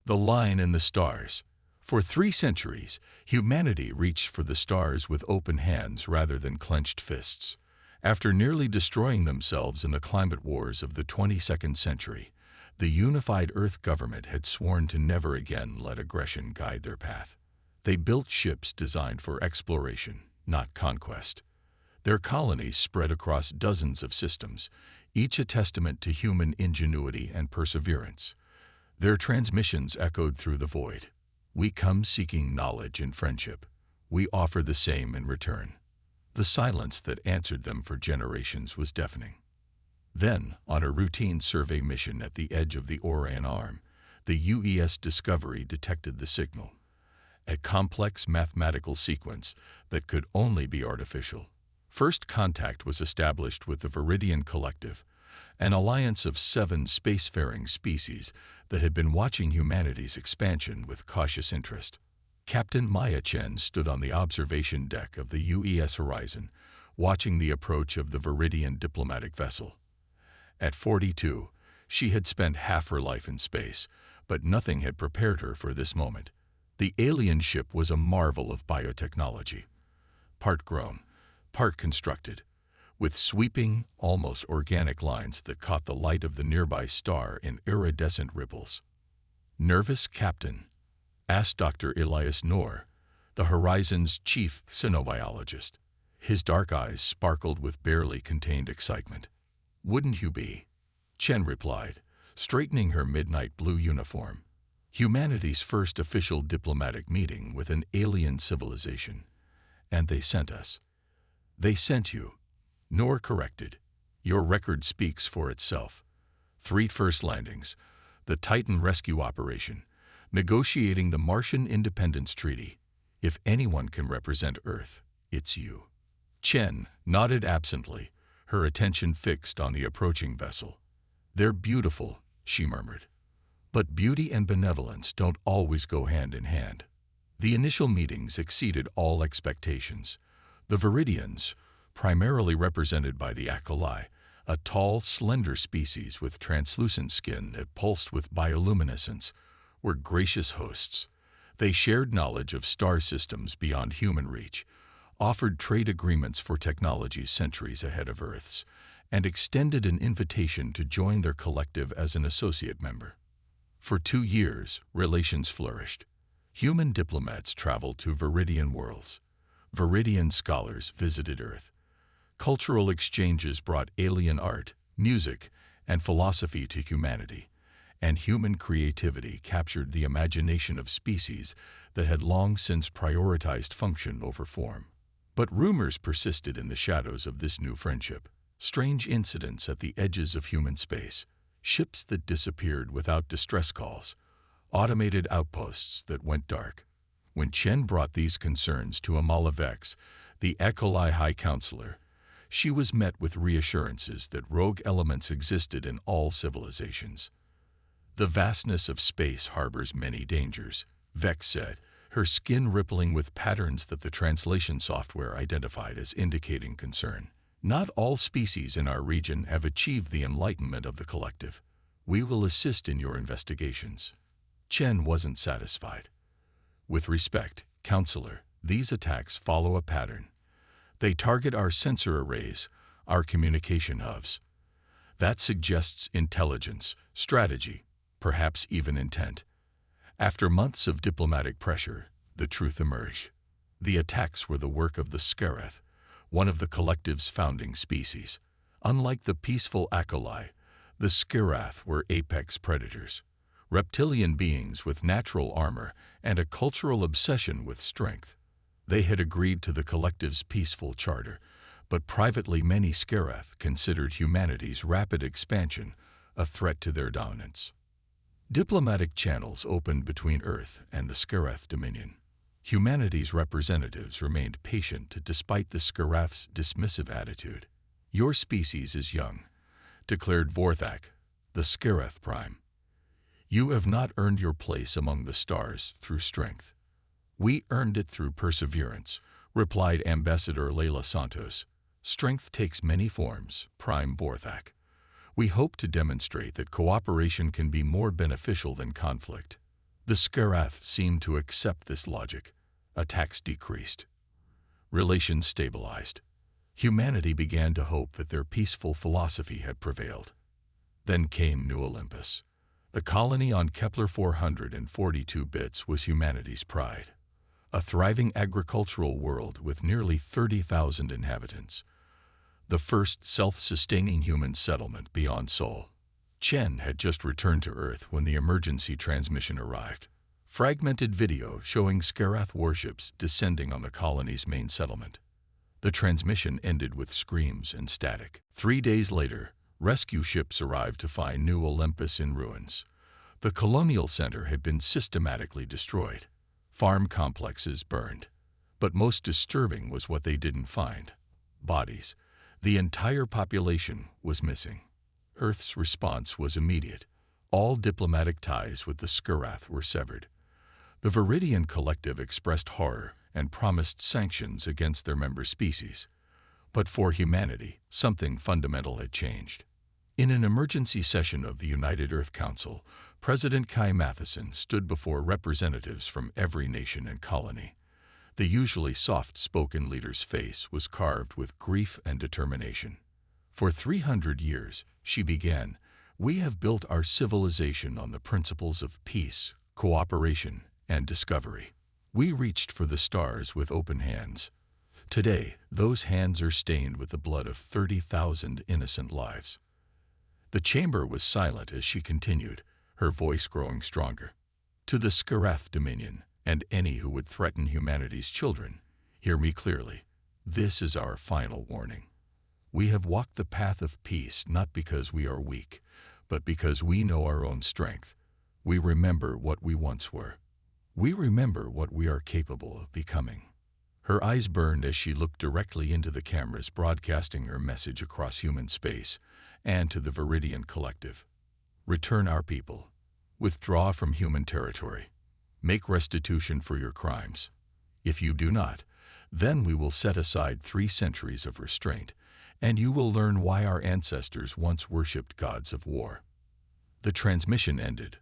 The line in the stars. For 3 centuries, humanity reached for the stars with open hands rather than clenched fists. After nearly destroying themselves in the climate wars of the 22nd century, the unified Earth government had sworn to never again let aggression guide their path. They built ships designed for exploration, not conquest. Their colonies spread across dozens of systems, each a testament to human ingenuity and perseverance. Their transmissions echoed through the void. We come seeking knowledge and friendship. We offer the same in return. The silence that answered them for generations was deafening. Then, on a routine survey mission at the edge of the Orion Arm, the UES Discovery detected the signal, a complex mathematical sequence that could only be artificial. First contact was established with the Viridian Collective, an alliance of 7 spacefaring species that had been watching humanity's expansion with cautious interest. Captain Maya Chen stood on the observation deck of the UES Horizon, watching the approach of the Viridian diplomatic vessel. At 42, she had spent half her life in space, but nothing had prepared her for this moment. The alien ship was a marvel of biotechnology, part grown, part constructed, with sweeping, almost organic lines that caught the light of the nearby star in iridescent ripples. "Nervous, Captain?" asked Dr. Elias Noor, the Horizon's chief xenobiologist. His dark eyes sparkled with barely contained excitement. "Wouldn't you be?" Chen replied, straightening her midnight blue uniform. "Humanity's first official diplomatic meeting with an alien civilization. And they sent us." "They sent you," Noor corrected. "Your record speaks for itself. 3 first landings, the Titan rescue operation, negotiating the Martian Independence Treaty. If anyone can represent Earth, it's you." Chen nodded absently, her attention fixed on the approaching vessel. "They're beautiful," she murmured. "But beauty and benevolence don't always go hand in hand." The initial meetings exceeded all expectations. The Viridians, primarily represented by the Acoli, a tall, slender species with translucent skin that pulsed with bioluminescence, were gracious hosts. They shared knowledge of star systems beyond human reach, offered trade agreements for technologies centuries ahead of Earth's, and extended an invitation to join their collective as an associate member. For 2 years, relations flourished. Human diplomats traveled to Viridian worlds. Viridian scholars visited Earth. Cultural exchanges brought alien art, music, and philosophy to humanity, and human creativity captured the imagination of species that had long since prioritized function over form. But rumors persisted in the shadows of this new friendship. Strange incidents at the edges of human space, ships that disappeared without distress calls, automated outposts that went dark. When Chen brought these concerns to Amala Vex, the Acoli High Counselor, she was met with reassurances that rogue elements existed in all civilizations. "The vastness of space harbors many dangers," Vex said, her skin rippling with patterns that the translation software identified as indicating concern. "Not all species in our region have achieved the enlightenment of the collective. We will assist in your investigations." Chen wasn't satisfied. "With respect, Counselor, these attacks follow a pattern. They target our sensor arrays, our communication hubs. That suggests intelligence, strategy, perhaps even intent." After months of diplomatic pressure, the truth emerged. The attacks were the work of the Scareth, one of the collective's founding species. Unlike the peaceful Acoli, the Skirath were apex predators, reptilian beings with natural armor and a cultural obsession with strength. They had agreed to the collective's peaceful charter, but privately many Skirath considered humanity's rapid expansion a threat to their dominance. Diplomatic channels opened between Earth and the Skirath dominion. Humanity's representatives remained patient despite the Skirath's dismissive attitude. "Your species is young," declared Vorthak, the Skirath Prime. "You have not earned your place among the stars through strength." "We earned it through perseverance," replied Ambassador Leila Santos. "Strength takes many forms, Prime Vorthak. We hope to demonstrate that cooperation can be more beneficial than conflict." The Skarath seemed to accept this logic. Attacks decreased. Relations stabilized. Humanity began to hope that their peaceful philosophy had prevailed. Then came New Olympus. The colony on Kepler 442 bits was humanity's pride. A thriving agricultural world with nearly 30,000 inhabitants. The first self-sustaining human settlement beyond Sol. Chen had just returned to Earth when the emergency transmission arrived. Fragmented video showing Skarath warships descending on the colony's main settlement. The transmission ended with screams and static. 3 days later, rescue ships arrived to find New Olympus in ruins. The colonial center had been systematically destroyed. Farm complexes burned. But most disturbing was what they didn't find. Bodies. The entire population was missing. Earth's response was immediate. All diplomatic ties with the Skarath were severed. The Viridian Collective expressed horror and promised sanctions against their member species. But for humanity, something fundamental had changed. In an emergency session of the United Earth Council, President Kai Matheson stood before representatives from every nation and colony. The usually soft-spoken leader's face was carved with grief and determination. For 300 years, she began, we have built our civilization on the principles of peace, cooperation, and discovery. We reached for the stars with open hands. Today, those hands are stained with the blood of 30,000 innocent lives. The chamber was silent as she continued, her voice growing stronger. To the Skarath Dominion, and any who would threaten humanity's children, hear me clearly. This is our final warning. We have walked the path of peace not because we are weak, but because we know our own strength. We remember what we once were. We remember what we are capable of becoming. Her eyes burned as she looked directly into the cameras broadcasting her message across human space and to the Viridian Collective. Return our people. Withdraw from human territory. Make restitution for your crimes. If you do not, then we will set aside 3 centuries of restraint, and you will learn why our ancestors once worshipped gods of war. The transmission ended.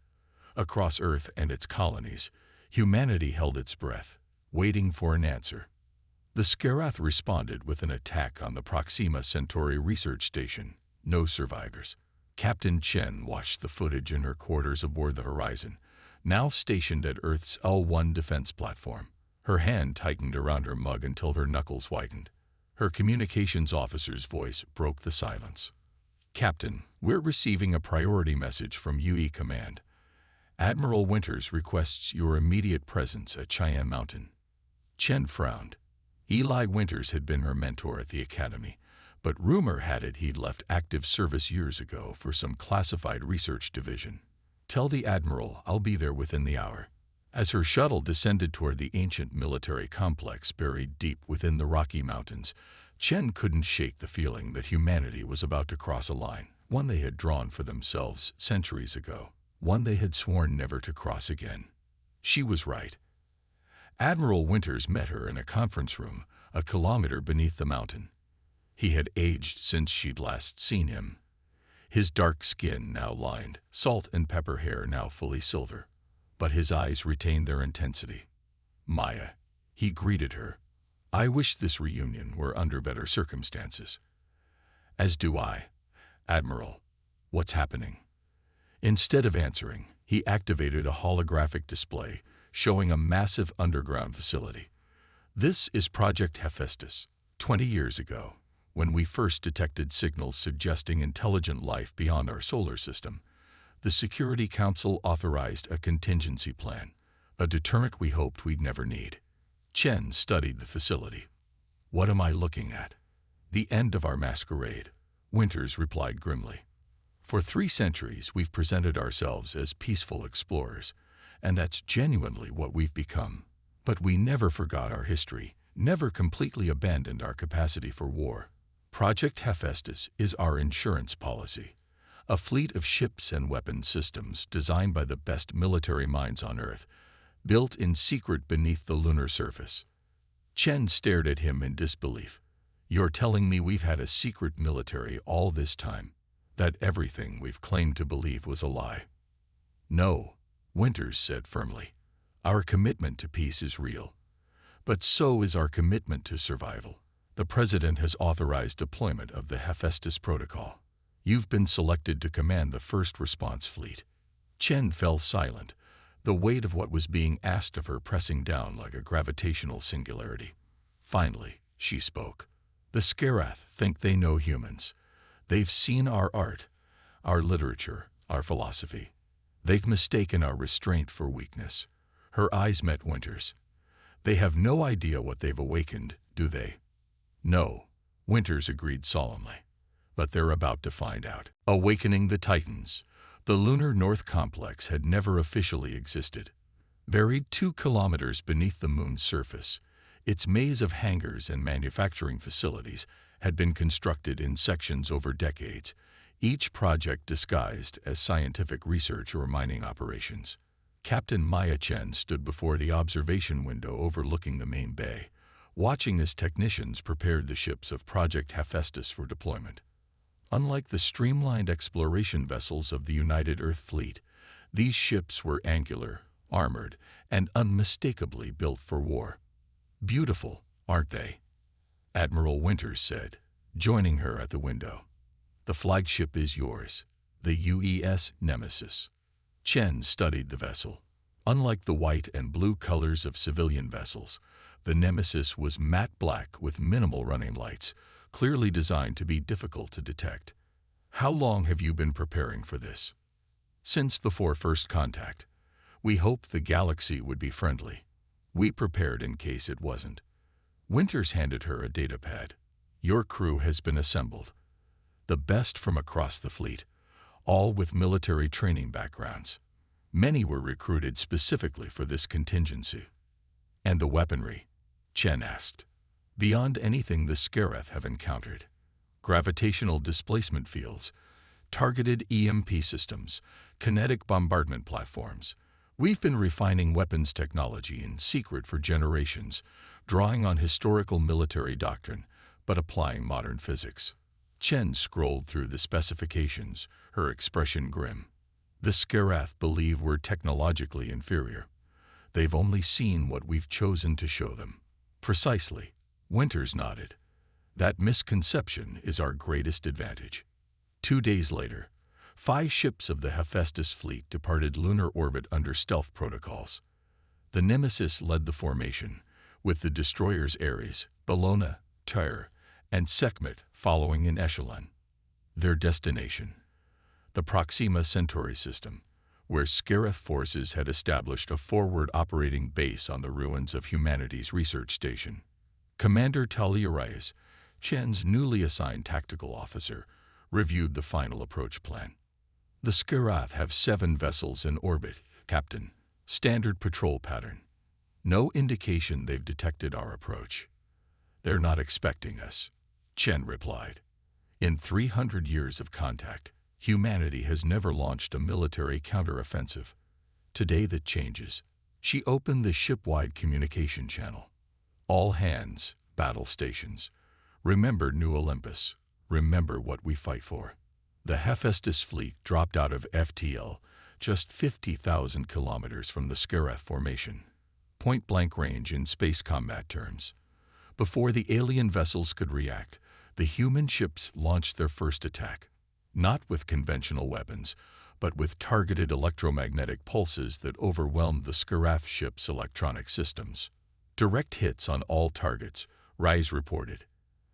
Across Earth and its colonies, humanity held its breath, waiting for an answer. The Skarath responded with an attack on the Proxima Centauri research station. No survivors. Captain Chen watched the footage in her quarters aboard the Horizon, now stationed at Earth's L1 defense platform. Her hand tightened around her mug until her knuckles whitened. Her communications officer's voice broke the silence. Captain, we're receiving a priority message from UE Command. Admiral Winters requests your immediate presence at Cheyenne Mountain. Chen frowned. Eli Winters had been her mentor at the Academy, but rumor had it he'd left active service years ago for some classified research division. Tell the Admiral I'll be there within the hour. As her shuttle descended toward the ancient military complex buried deep within the Rocky Mountains, Chen couldn't shake the feeling that humanity was about to cross a line, one they had drawn for themselves centuries ago, one they had sworn never to cross again. She was right. Admiral Winters met her in a conference room, a kilometer beneath the mountain. He had aged since she'd last seen him. His dark skin now lined, salt and pepper hair now fully silver, but his eyes retained their intensity. Maya, he greeted her. I wish this reunion were under better circumstances. As do I. Admiral, what's happening? Instead of answering, he activated a holographic display showing a massive underground facility. This is Project Hephaestus. 20 years ago, when we first detected signals suggesting intelligent life beyond our solar system, the Security Council authorized a contingency plan, a deterrent we hoped we'd never need. Chen studied the facility. What am I looking at? The end of our masquerade, Winters replied grimly. For 3 centuries, we've presented ourselves as peaceful explorers, and that's genuinely what we've become. But we never forgot our history, never completely abandoned our capacity for war. Project Hephaestus is our insurance policy, a fleet of ships and weapons systems designed by the best military minds on Earth, built in secret beneath the lunar surface. Chen stared at him in disbelief. You're telling me we've had a secret military all this time, that everything we've claimed to believe was a lie? No, Winters said firmly. Our commitment to peace is real. But so is our commitment to survival. The President has authorized deployment of the Hephaestus Protocol. You've been selected to command the first response fleet. Chen fell silent, the weight of what was being asked of her pressing down like a gravitational singularity. Finally, she spoke. The Skarath think they know humans. They've seen our art, our literature, our philosophy. They've mistaken our restraint for weakness. Her eyes met Winters. They have no idea what they've awakened, do they? No, Winters agreed solemnly. But they're about to find out. Awakening the Titans. The lunar North Complex had never officially existed. Buried 2 kilometers beneath the moon's surface, its maze of hangars and manufacturing facilities had been constructed in sections over decades, each project disguised as scientific research or mining operations. Captain Maya Chen stood before the observation window overlooking the main bay, watching as technicians prepared the ships of Project Hephaestus for deployment. Unlike the streamlined exploration vessels of the United Earth Fleet, these ships were angular, armored, and unmistakably built for war. Beautiful, aren't they? Admiral Winters said, joining her at the window. The flagship is yours, the UES Nemesis. Chen studied the vessel. Unlike the white and blue colors of civilian vessels, the Nemesis was matte black with minimal running lights, clearly designed to be difficult to detect. How long have you been preparing for this? Since before first contact. We hoped the galaxy would be friendly. We prepared in case it wasn't. Winters handed her a datapad. Your crew has been assembled. The best from across the fleet, all with military training backgrounds. Many were recruited specifically for this contingency. And the weaponry? Chen asked. Beyond anything the Skarath have encountered. Gravitational displacement fields, targeted EMP systems, kinetic bombardment platforms. We've been refining weapons technology in secret for generations, drawing on historical military doctrine, but applying modern physics. Chen scrolled through the specifications, her expression grim. The Skarath believe we're technologically inferior. They've only seen what we've chosen to show them. Precisely. Winters nodded. That misconception is our greatest advantage. 2 days later, 5 ships of the Hephaestus fleet departed lunar orbit under stealth protocols. The Nemesis led the formation, with the destroyers Ares, Bellona, Tyre, and Sekhmet following in echelon. Their destination: the Proxima Centauri system, where Skarath forces had established a forward operating base on the ruins of humanity's research station. Commander Taliarias, Chen's newly assigned tactical officer, reviewed the final approach plan. The Skarath have 7 vessels in orbit, Captain. Standard patrol pattern. No indication they've detected our approach. They're not expecting us, Chen replied. In 300 years of contact, humanity has never launched a military counteroffensive. Today that changes. She opened the ship-wide communication channel. All hands, battle stations. Remember New Olympus. Remember what we fight for. The Hephaestus fleet dropped out of FTL, just 50,000 kilometers from the Skarath formation. Point-blank range in space combat terms. Before the alien vessels could react, the human ships launched their first attack. Not with conventional weapons, but with targeted electromagnetic pulses that overwhelmed the Skarath ship's electronic systems. Direct hits on all targets, Rise reported.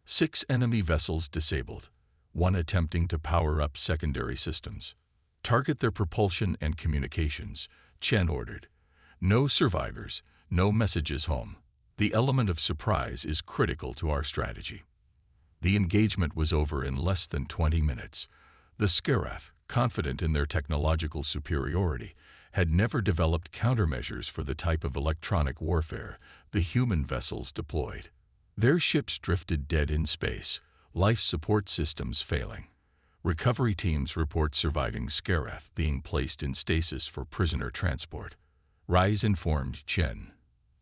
6 enemy vessels disabled, 1 attempting to power up secondary systems. Target their propulsion and communications, Chen ordered. No survivors, no messages home. The element of surprise is critical to our strategy. The engagement was over in less than 20 minutes. The Skarath, confident in their technological superiority, had never developed countermeasures for the type of electronic warfare the human vessels deployed. Their ships drifted dead in space, life support systems failing. Recovery teams report surviving Skarath being placed in stasis for prisoner transport. Rise informed Chen.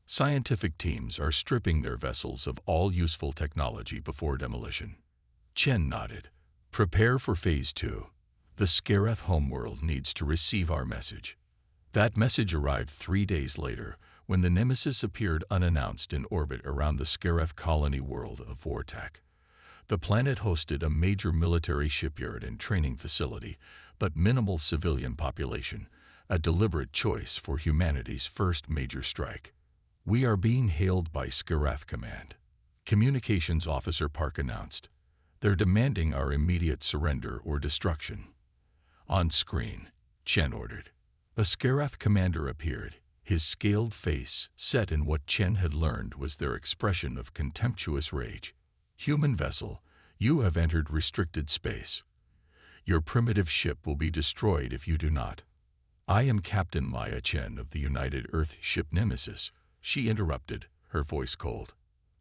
Scientific teams are stripping their vessels of all useful technology before demolition. Chen nodded. Prepare for Phase 2. The Skarath homeworld needs to receive our message. That message arrived 3 days later, when the Nemesis appeared unannounced in orbit around the Scareth colony world of Vortak. The planet hosted a major military shipyard and training facility, but minimal civilian population, a deliberate choice for humanity's first major strike. "We are being hailed by Scareth Command," Communications Officer Park announced. "They're demanding our immediate surrender or destruction." "On screen," Chen ordered. A Scareth commander appeared, his scaled face set in what Chen had learned was their expression of contemptuous rage. "Human vessel, you have entered restricted space. Your primitive ship will be destroyed if you do not." "I am Captain Maya Chen of the United Earth ship Nemesis," she interrupted, her voice cold.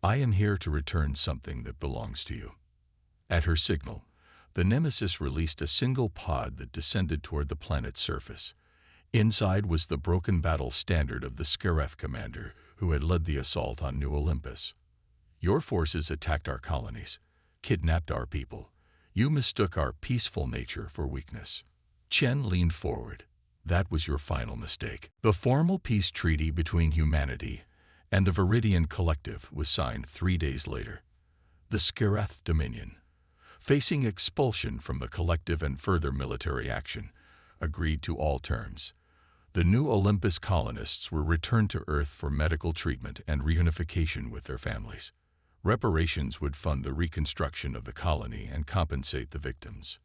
"I am here to return something that belongs to you." At her signal, the Nemesis released a single pod that descended toward the planet's surface. Inside was the broken battle standard of the Scareth commander who had led the assault on New Olympus. "Your forces attacked our colonies, kidnapped our people. You mistook our peaceful nature for weakness." Chen leaned forward. "That was your final mistake." The formal peace treaty between humanity and the Viridian Collective was signed 3 days later. The Scareth Dominion, facing expulsion from the Collective and further military action, agreed to all terms. The New Olympus colonists were returned to Earth for medical treatment and reunification with their families. Reparations would fund the reconstruction of the colony and compensate the victims.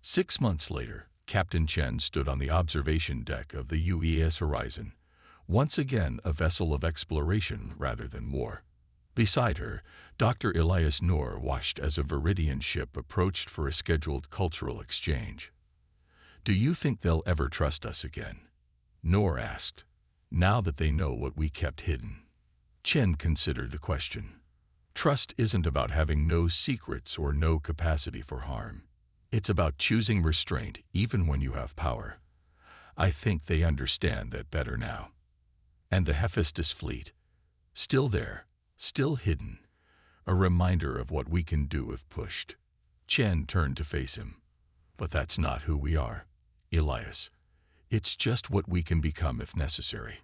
6 months later, Captain Chen stood on the observation deck of the UES Horizon, once again a vessel of exploration rather than war. Beside her, Dr. Elias Noor watched as a Viridian ship approached for a scheduled cultural exchange. "Do you think they'll ever trust us again?" Noor asked, "now that they know what we kept hidden." Chen considered the question. Trust isn't about having no secrets or no capacity for harm. It's about choosing restraint even when you have power. I think they understand that better now. And the Hephaestus fleet, still there, still hidden, a reminder of what we can do if pushed. Chen turned to face him. "But that's not who we are, Elias. It's just what we can become if necessary."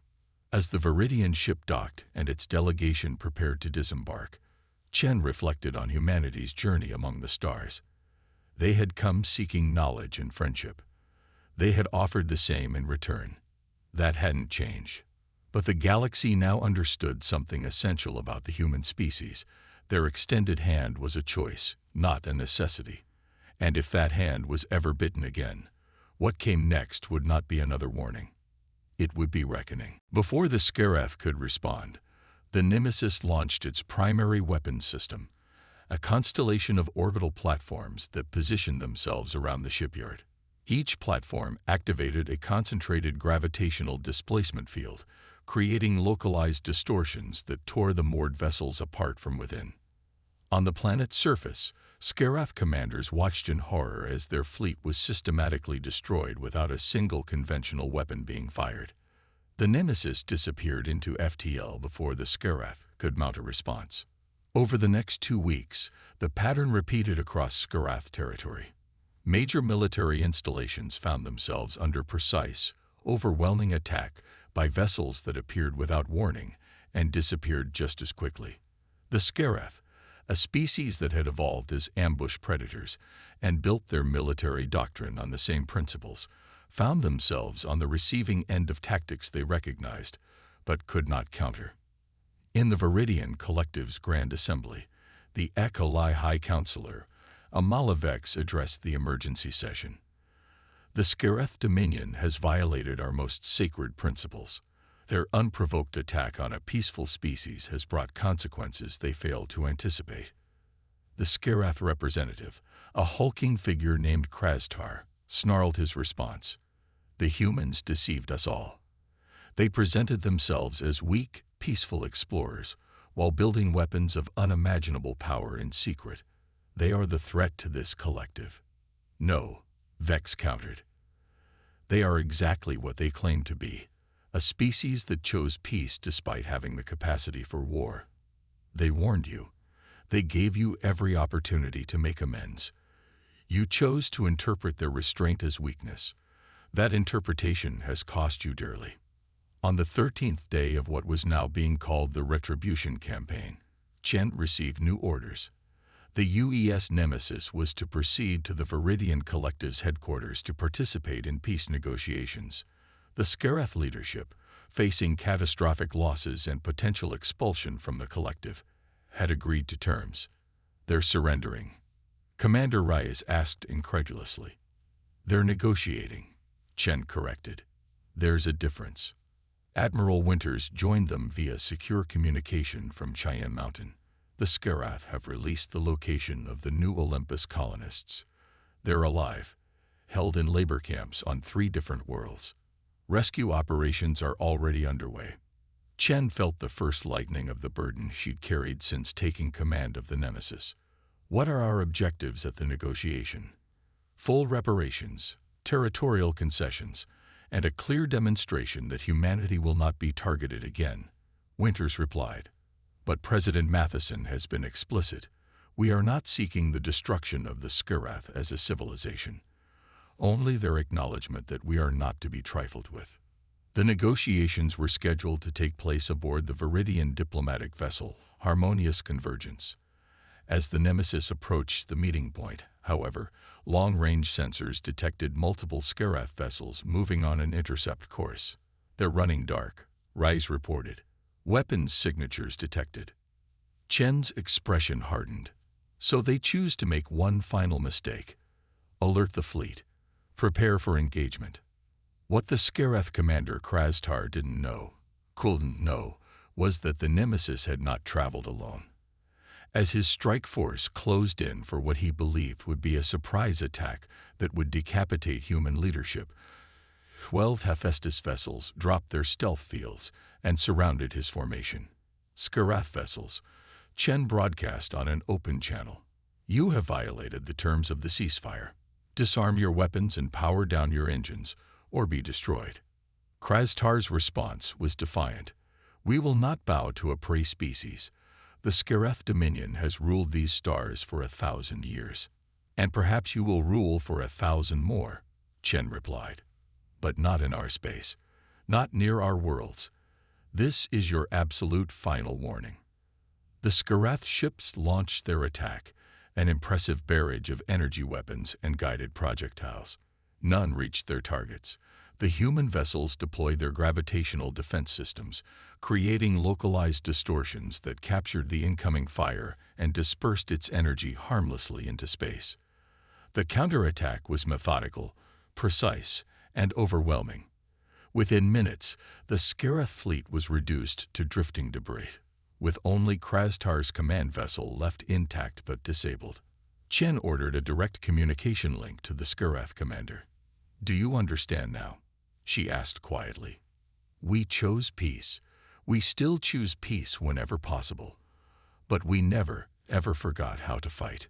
As the Viridian ship docked and its delegation prepared to disembark, Chen reflected on humanity's journey among the stars. They had come seeking knowledge and friendship. They had offered the same in return. That hadn't changed. But the galaxy now understood something essential about the human species. Their extended hand was a choice, not a necessity. And if that hand was ever bitten again, what came next would not be another warning. It would be reckoning. Before the Scareth could respond, the Nemesis launched its primary weapons system, a constellation of orbital platforms that positioned themselves around the shipyard. Each platform activated a concentrated gravitational displacement field, creating localized distortions that tore the moored vessels apart from within. On the planet's surface, Scareth commanders watched in horror as their fleet was systematically destroyed without a single conventional weapon being fired. The Nemesis disappeared into FTL before the Scareth could mount a response. Over the next 2 weeks, the pattern repeated across Scareth territory. Major military installations found themselves under precise, overwhelming attack by vessels that appeared without warning and disappeared just as quickly. The Scareth, a species that had evolved as ambush predators and built their military doctrine on the same principles, found themselves on the receiving end of tactics they recognized, but could not counter. In the Viridian Collective's Grand Assembly, the Ekali High Counselor, Amalavex, addressed the emergency session. "The Scareth Dominion has violated our most sacred principles. Their unprovoked attack on a peaceful species has brought consequences they failed to anticipate." The Scareth representative, a hulking figure named Krastar, snarled his response. "The humans deceived us all. They presented themselves as weak, peaceful explorers, while building weapons of unimaginable power in secret. They are the threat to this collective." "No," Vex countered. "They are exactly what they claim to be, a species that chose peace despite having the capacity for war. They warned you. They gave you every opportunity to make amends. You chose to interpret their restraint as weakness. That interpretation has cost you dearly. On the 13th day of what was now being called the Retribution Campaign, Chen received new orders. The UES Nemesis was to proceed to the Viridian Collective's headquarters to participate in peace negotiations. The Scaraf leadership, facing catastrophic losses and potential expulsion from the collective, had agreed to terms. They're surrendering. Commander Reyes asked incredulously. They're negotiating, Chen corrected. There's a difference. Admiral Winters joined them via secure communication from Cheyenne Mountain. The Scaraf have released the location of the new Olympus colonists. They're alive, held in labor camps on 3 different worlds. Rescue operations are already underway. Chen felt the first lightening of the burden she'd carried since taking command of the Nemesis. What are our objectives at the negotiation? Full reparations, territorial concessions, and a clear demonstration that humanity will not be targeted again, Winters replied. But President Matheson has been explicit. We are not seeking the destruction of the Scaraf as a civilization, only their acknowledgement that we are not to be trifled with. The negotiations were scheduled to take place aboard the Viridian diplomatic vessel, Harmonious Convergence. As the Nemesis approached the meeting point, however, long-range sensors detected multiple Scaraf vessels moving on an intercept course. They're running dark, Reyes reported. Weapons signatures detected. Chen's expression hardened. So they choose to make one final mistake. Alert the fleet. Prepare for engagement. What the Scaraf commander Krastar couldn't know, was that the Nemesis had not traveled alone. As his strike force closed in for what he believed would be a surprise attack that would decapitate human leadership, 12 Hephaestus vessels dropped their stealth fields and surrounded his formation. Scaraf vessels, Chen broadcast on an open channel. You have violated the terms of the ceasefire. Disarm your weapons and power down your engines, or be destroyed. Krastar's response was defiant. We will not bow to a prey species. The Scaraf Dominion has ruled these stars for 1,000 years. And perhaps you will rule for 1,000 more, Chen replied. But not in our space, not near our worlds. This is your absolute final warning. The Scaraf ships launched their attack, an impressive barrage of energy weapons and guided projectiles. None reached their targets. The human vessels deployed their gravitational defense systems, creating localized distortions that captured the incoming fire and dispersed its energy harmlessly into space. The counterattack was methodical, precise, and overwhelming. Within minutes, the Scaraf fleet was reduced to drifting debris, with only Krastar's command vessel left intact but disabled. Chen ordered a direct communication link to the Scaraf commander. Do you understand now? She asked quietly. We chose peace. We still choose peace whenever possible. But we never, ever forgot how to fight.